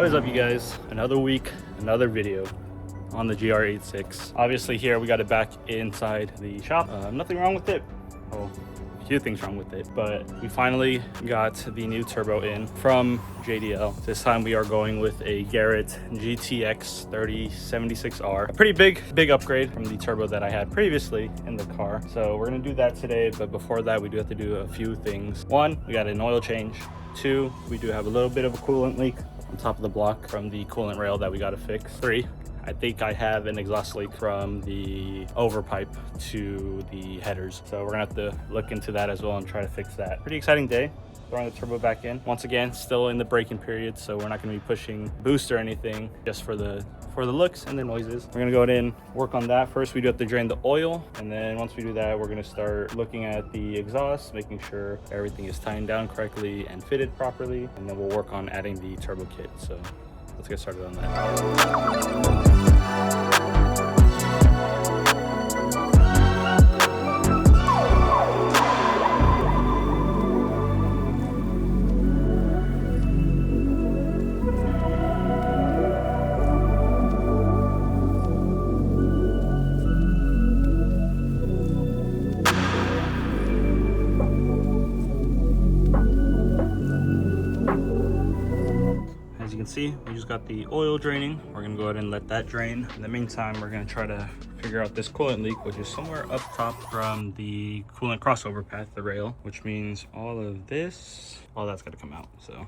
What is up, you guys? Another week, another video on the GR86. Obviously here we got it back inside the shop. Nothing wrong with it. Well, a few things wrong with it, but we finally got the new turbo in from JDL. This time we are going with a Garrett GTX 3076R. A pretty big upgrade from the turbo that I had previously in the car. So we're gonna do that today, but before that we do have to do a few things. One, we got an oil change. Two, we do have a little bit of a coolant leak on top of the block from the coolant rail that we got to fix. Three, I think I have an exhaust leak from the overpipe to the headers. So we're gonna have to look into that as well and try to fix that. Pretty exciting day. Throwing the turbo back in. Once again, still in the braking period, so we're not gonna be pushing boost or anything, just for the looks and the noises. We're gonna go ahead and work on that. First, we do have to drain the oil, and then once we do that, we're gonna start looking at the exhaust, making sure everything is tightened down correctly and fitted properly, and then we'll work on adding the turbo kit. So let's get started on that. As you can see, we just got the oil draining. We're gonna go ahead and let that drain. In the meantime, we're gonna try to figure out this coolant leak, which is somewhere up top from the coolant crossover path, the rail, which means all of this, all that's gonna come out. So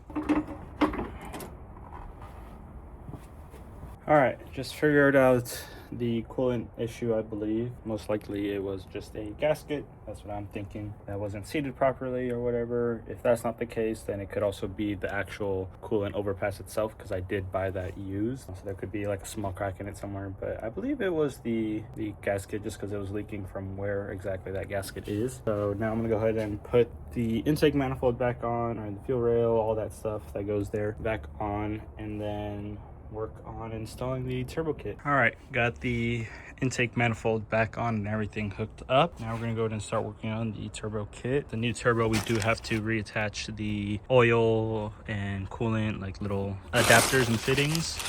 all right, just figured out the coolant issue. I believe most likely it was just a gasket. That's what I'm thinking, that wasn't seated properly or whatever. If that's not the case, then it could also be the actual coolant overpass itself, because I did buy that used, so there could be like a small crack in it somewhere. But I believe it was the gasket, just because it was leaking from where exactly that gasket is. So now I'm gonna go ahead and put the intake manifold back on, or the fuel rail, all that stuff that goes there, back on, and then work on installing the turbo kit. All right, got the intake manifold back on and everything hooked up. Now we're gonna go ahead and start working on the turbo kit. The new turbo, we do have to reattach the oil and coolant, like little adapters and fittings,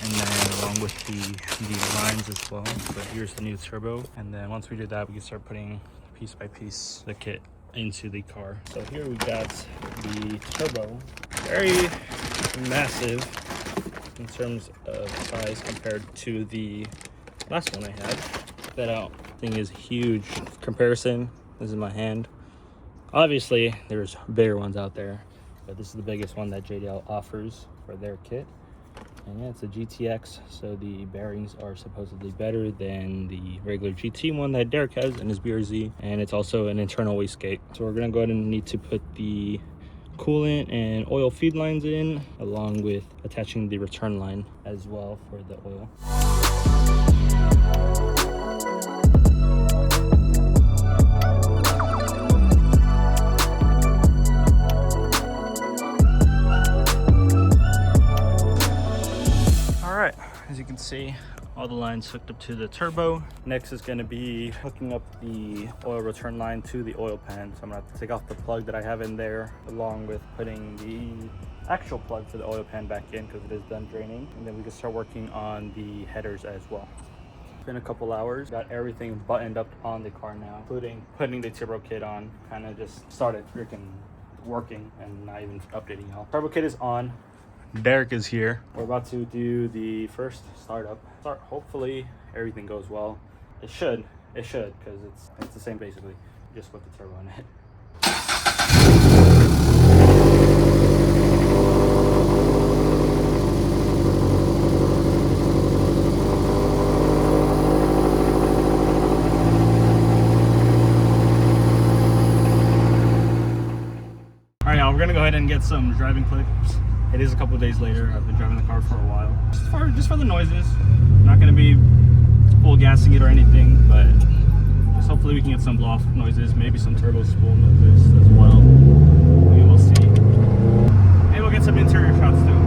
and then along with the lines as well. But here's the new turbo, and then once we do that, we can start putting piece by piece the kit into the car. So here we got the turbo, very massive in terms of size compared to the last one I had. That thing is huge. Comparison, this is my hand. Obviously there's bigger ones out there, but this is the biggest one that JDL offers for their kit. And yeah, it's a GTX, so the bearings are supposedly better than the regular GT one that Derek has in his BRZ, and it's also an internal wastegate. So we're gonna go ahead and need to put the coolant and oil feed lines in, along with attaching the return line as well for the oil. All right, as you can see, all the lines hooked up to the turbo. Next is going to be hooking up the oil return line to the oil pan. So I'm gonna have to take off the plug that I have in there, along with putting the actual plug for the oil pan back in, because it is done draining. And then we can start working on the headers as well. It's been a couple hours, got everything buttoned up on the car now, including putting the turbo kit on. Kind of just started freaking working and not even updating y'all. Turbo kit is on. Derek is here. We're about to do the first startup. Hopefully everything goes well. It should, because it's the same basically, just with the turbo in it. All right, y'all, we're gonna go ahead and get some driving clips. It is a couple days later. I've been driving the car for a while. Just for the noises. I'm not going to be full gassing it or anything, but just hopefully we can get some blow off noises, maybe some turbo spool noises as well. We will see. Maybe we'll get some interior shots too.